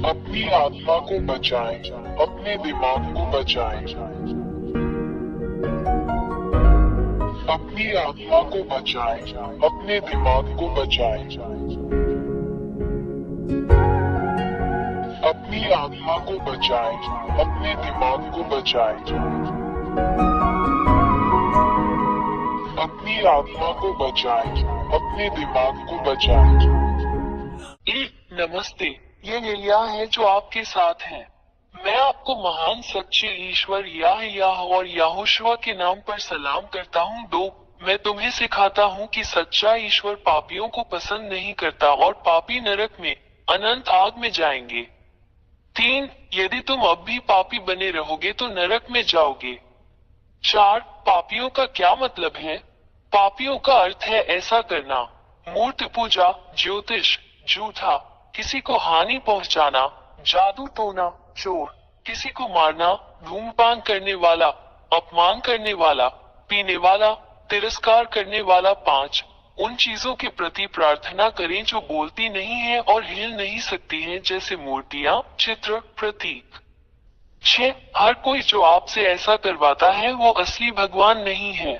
अपनी आत्मा को बचाएं, अपने दिमाग को बचाएं। अपनी आत्मा को बचाएं, अपने दिमाग को बचाएं। अपनी आत्मा को बचाएं, अपने दिमाग को बचाएं। अपनी आत्मा को बचाएं, अपने दिमाग को बचाएं। नमस्ते, ये एलिया है जो आपके साथ हैं। मैं आपको महान सच्चे ईश्वर याह और याहोशुआ के नाम पर सलाम करता हूँ। 2, मैं तुम्हें सिखाता हूँ कि सच्चा ईश्वर पापियों को पसंद नहीं करता और पापी नरक में अनंत आग में जाएंगे। 3, यदि तुम अब भी पापी बने रहोगे तो नरक में जाओगे। 4, पापियों का क्या मतलब है? पापियों का अर्थ है ऐसा करना: मूर्ति पूजा, ज्योतिष, झूठा, किसी को हानि पहुंचाना, जादू टोना, चोर, किसी को मारना, धूम्रपान करने वाला, अपमान करने वाला, पीने वाला, तिरस्कार करने वाला। 5, उन चीजों के प्रति प्रार्थना करें जो बोलती नहीं है और हिल नहीं सकती हैं, जैसे मूर्तियां, चित्र, प्रतीक। 6, हर कोई जो आपसे ऐसा करवाता है वो असली भगवान नहीं है।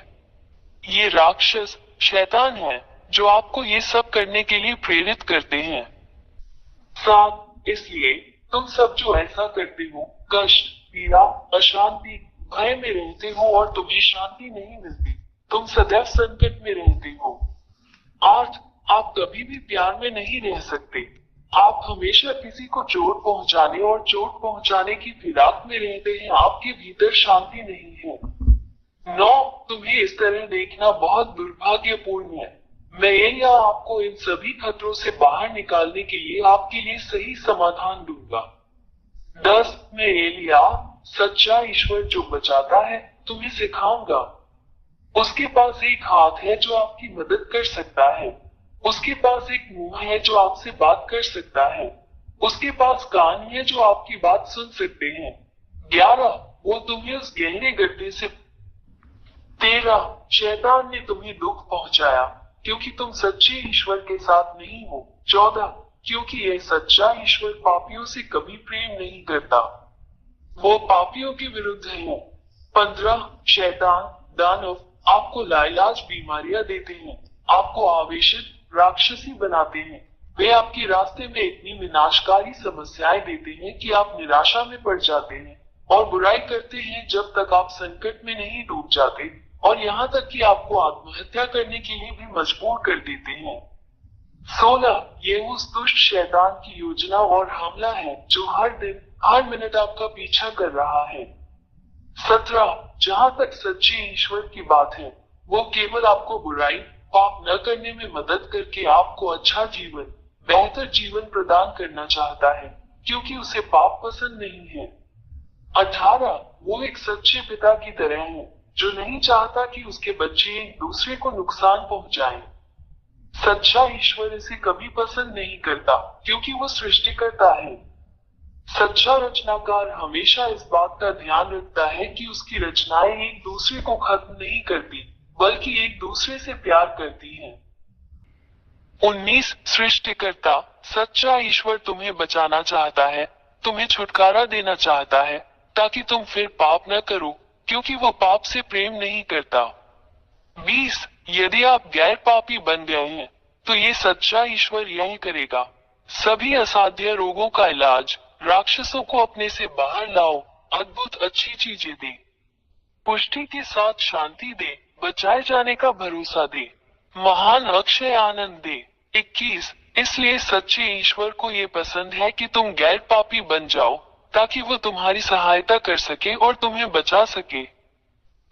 ये राक्षस, शैतान है जो आपको ये सब करने के लिए प्रेरित करते हैं। 7, इसलिए तुम सब जो ऐसा करते हो, कष्ट, पीड़ा, अशांति, भय में रहते हो और तुम्हें शांति नहीं मिलती। तुम सदैव संकट में रहते हो। 8, आप कभी भी प्यार में नहीं रह सकते। आप हमेशा किसी को चोट पहुंचाने और चोट पहुंचाने की फिराक में रहते हैं। आपके भीतर शांति नहीं है। 9, तुम्हें इस तरह देखना बहुत दुर्भाग्यपूर्ण है। मैं एलिया आपको इन सभी खतरों से बाहर निकालने के लिए आपके लिए सही समाधान दूंगा। 10, मैं एलिया, सच्चा ईश्वर जो बचाता है, तुम्हें सिखाऊंगा। उसके पास एक हाथ है जो आपकी मदद कर सकता है। उसके पास एक मुंह है जो आपसे बात कर सकता है। उसके पास कान है जो आपकी बात सुन सकते हैं। 11, वो तुम्हें उस गहरे गड्ढे से 13, शैतान ने तुम्हें दुख पहुंचाया क्योंकि तुम सच्चे ईश्वर के साथ नहीं हो। 14, क्योंकि यह सच्चा ईश्वर पापियों से कभी प्रेम नहीं करता, वो पापियों के विरुद्ध है। 15, शैतान, दानव आपको लाइलाज बीमारियां देते हैं, आपको आवेशित, राक्षसी बनाते हैं। वे आपके रास्ते में इतनी विनाशकारी समस्याएं देते हैं कि आप निराशा में पड़ जाते हैं और बुराई करते हैं जब तक आप संकट में नहीं डूब जाते, और यहाँ तक कि आपको आत्महत्या करने के लिए भी मजबूर कर देते हैं। 16, ये उस दुष्ट शैतान की योजना और हमला है जो हर दिन, हर मिनट आपका पीछा कर रहा है। 17, जहाँ तक सच्चे ईश्वर की बात है, वो केवल आपको बुराई, पाप न करने में मदद करके आपको अच्छा जीवन, बेहतर जीवन प्रदान करना चाहता है, क्योंकि उसे पाप पसंद नहीं है। 18, वो एक सच्चे पिता की तरह है जो नहीं चाहता कि उसके बच्चे एक दूसरे को नुकसान पहुंचाएं। सच्चा ईश्वर इसे कभी पसंद नहीं करता क्योंकि वो सृष्टिकर्ता है। सच्चा रचनाकार हमेशा इस बात का ध्यान रखता है कि उसकी रचनाएं एक दूसरे को खत्म नहीं करती, बल्कि एक दूसरे से प्यार करती हैं। 19, सृष्टिकर्ता, सच्चा ईश्वर तुम्हें बचाना चाहता है, तुम्हें छुटकारा देना चाहता है ताकि तुम फिर पाप न करो, क्योंकि वो पाप से प्रेम नहीं करता। 20, यदि आप गैर पापी बन गए हैं तो ये सच्चा ईश्वर यही करेगा: सभी असाध्य रोगों का इलाज, राक्षसों को अपने से बाहर लाओ, अद्भुत अच्छी चीजें दे, पुष्टि के साथ शांति दे, बचाए जाने का भरोसा दे, महान अक्षय आनंद दे। 21, इसलिए सच्चे ईश्वर को ये पसंद है कि तुम गैर पापी बन जाओ ताकि वो तुम्हारी सहायता कर सके और तुम्हें बचा सके।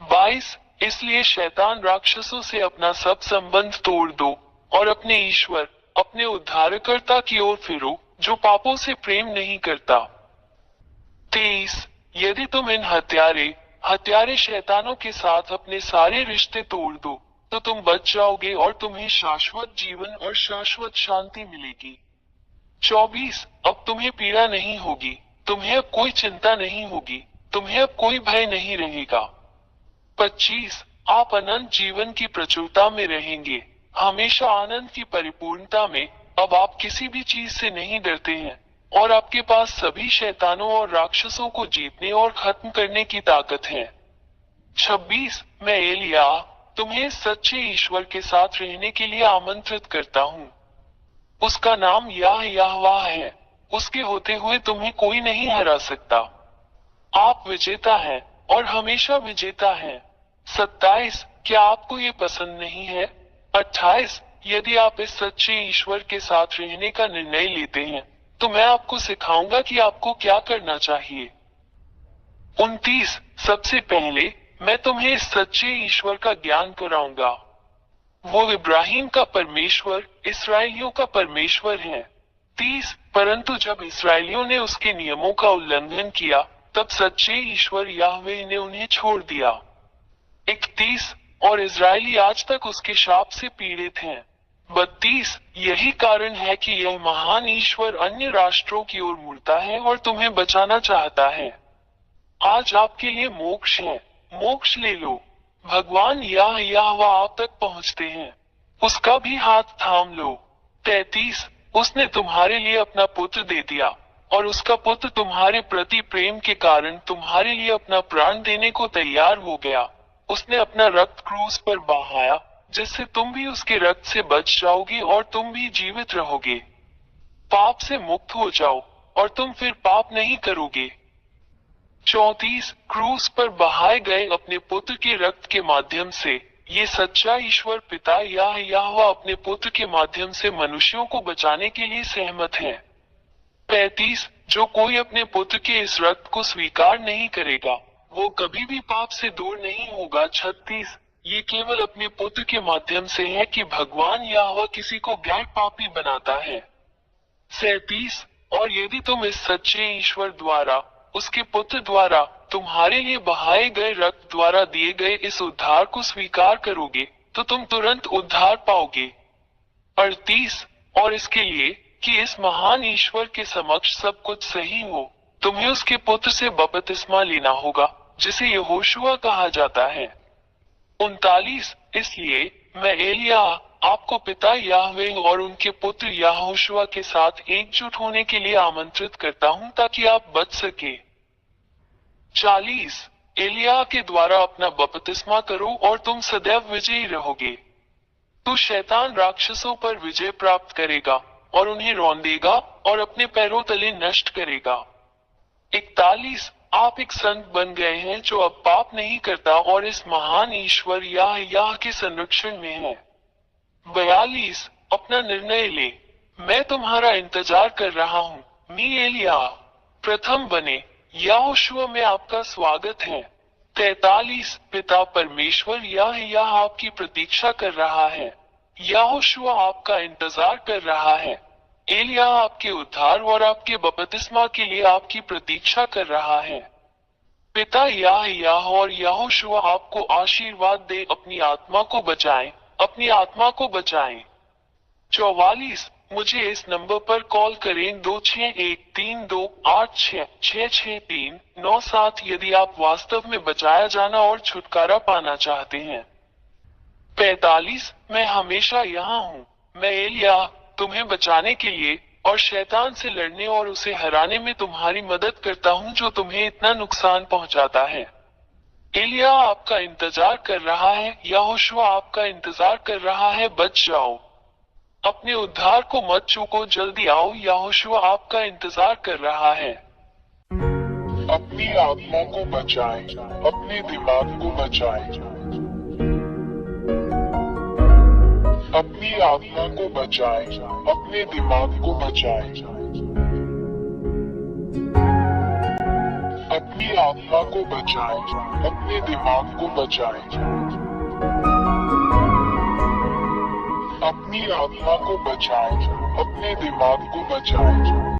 22, इसलिए शैतान राक्षसों से अपना सब संबंध तोड़ दो और अपने ईश्वर, अपने उद्धारकर्ता की ओर फिरो जो पापों से प्रेम नहीं करता। 23, यदि तुम इन हत्यारे शैतानों के साथ अपने सारे रिश्ते तोड़ दो तो तुम बच जाओगे और तुम्हें शाश्वत जीवन और शाश्वत शांति मिलेगी। 24, अब तुम्हें पीड़ा नहीं होगी, तुम्हें अब कोई चिंता नहीं होगी, तुम्हें अब कोई भय नहीं रहेगा। 25, आप अनंत जीवन की प्रचुरता में रहेंगे, हमेशा आनंद की परिपूर्णता में। अब आप किसी भी चीज से नहीं डरते हैं, और आपके पास सभी शैतानों और राक्षसों को जीतने और खत्म करने की ताकत है। 26 मैं एलिया तुम्हें सच्चे ईश्वर के साथ रहने के लिए आमंत्रित करता हूँ। उसका नाम यहोवा है। उसके होते हुए तुम्हें कोई नहीं हरा सकता। आप विजेता हैं और हमेशा विजेता हैं। 27 क्या आपको ये पसंद नहीं है? 28 यदि आप इस सच्चे ईश्वर के साथ रहने का निर्णय लेते हैं तो मैं आपको सिखाऊंगा कि आपको क्या करना चाहिए। 29 सबसे पहले मैं तुम्हें इस सच्चे ईश्वर का ज्ञान कराऊंगा। वो इब्राहिम का परमेश्वर, इसराइलियों का परमेश्वर है। 30 परंतु जब इसराइलियों ने उसके नियमों का उल्लंघन किया तब सच्चे ईश्वर याहवे ने उन्हें छोड़ दिया। 31 और इजरायली आज तक उसके शाप से पीड़ित हैं। 32 यही कारण है कि यह महान ईश्वर अन्य राष्ट्रों की ओर मुड़ता है और तुम्हें बचाना चाहता है। आज आपके लिए मोक्ष है, मोक्ष ले लो। भगवान यहोवा आप तक पहुंचते हैं, उसका भी हाथ थाम लो। 33 उसने तुम्हारे लिए अपना पुत्र दे दिया और उसका पुत्र तुम्हारे प्रति प्रेम के कारण तुम्हारे लिए अपना प्राण देने को तैयार हो गया। उसने अपना रक्त क्रूस पर बहाया जिससे तुम भी उसके रक्त से बच जाओगे और तुम भी जीवित रहोगे। पाप से मुक्त हो जाओ और तुम फिर पाप नहीं करोगे। 34 क्रूस पर बहाए गए अपने पुत्र के रक्त के माध्यम से ये सच्चा ईश्वर पिता यहोवा अपने पुत्र के माध्यम से मनुष्यों को बचाने के लिए सहमत है। 35 जो कोई अपने पुत्र के इस रक्त को स्वीकार नहीं करेगा वो कभी भी पाप से दूर नहीं होगा। 36 ये केवल अपने पुत्र के माध्यम से है कि भगवान यहोवा किसी को गैर पापी बनाता है। 37 और यदि तुम इस सच्चे ईश्वर द्वारा उसके पुत्र द्वारा तुम्हारे लिए बहाए गए रक्त द्वारा दिए गए इस उद्धार को स्वीकार करोगे तो तुम तुरंत उद्धार पाओगे। 38 और इसके लिए कि इस महान ईश्वर के समक्ष सब कुछ सही हो तुम्हें उसके पुत्र से बपतिस्मा लेना होगा जिसे यहोशुआ कहा जाता है। 39 इसलिए मैं एलिया आपको पिता याहवे और उनके पुत्र यहोशुआ के साथ एकजुट होने के लिए आमंत्रित करता हूं ताकि आप बच सके। 40 एलिया के द्वारा अपना बपतिस्मा करो और तुम सदैव विजयी रहोगे। तू शैतान राक्षसों पर विजय प्राप्त करेगा और उन्हें रौंदेगा और अपने पैरों तले नष्ट करेगा। 41 आप एक संत बन गए हैं जो अब पाप नहीं करता और इस महान ईश्वर याह के संरक्षण में है। 42 अपना निर्णय ले, मैं तुम्हारा इंतजार कर रहा हूँ। मी एलिया प्रथम बने यहोशुआ में आपका स्वागत है। 43 पिता परमेश्वर याह आपकी प्रतीक्षा कर रहा है। यहोशुआ आपका इंतजार कर रहा है। एलिया आपके उद्धार और आपके बपतिस्मा के लिए आपकी प्रतीक्षा कर रहा है। पिता याह और यहोशुआ आपको आशीर्वाद दे अपनी आत्मा को बचाएं, अपनी आत्मा को बचाएं। 44 मुझे इस नंबर पर कॉल करें 261328666397 यदि आप वास्तव में बचाया जाना और छुटकारा पाना चाहते हैं। 45 मैं हमेशा यहाँ हूँ। मैं एलिया तुम्हें बचाने के लिए और शैतान से लड़ने और उसे हराने में तुम्हारी मदद करता हूँ जो तुम्हें इतना नुकसान पहुँचाता है। एलिया आपका इंतजार कर रहा है, यहोशुआ आपका इंतजार कर रहा है, बच जाओ। अपने उद्धार को मत चूको, जल्दी आओ, यहोशुआ आपका इंतजार कर रहा है। अपनी आत्मा को बचाएं, अपने दिमाग को बचाएं। अपनी आत्मा को बचाएं, अपने दिमाग को बचाएं। अपनी आत्मा को बचाएं, अपने दिमाग को बचाएं। अपनी आत्मा को बचाएं, अपने दिमाग को बचाएं।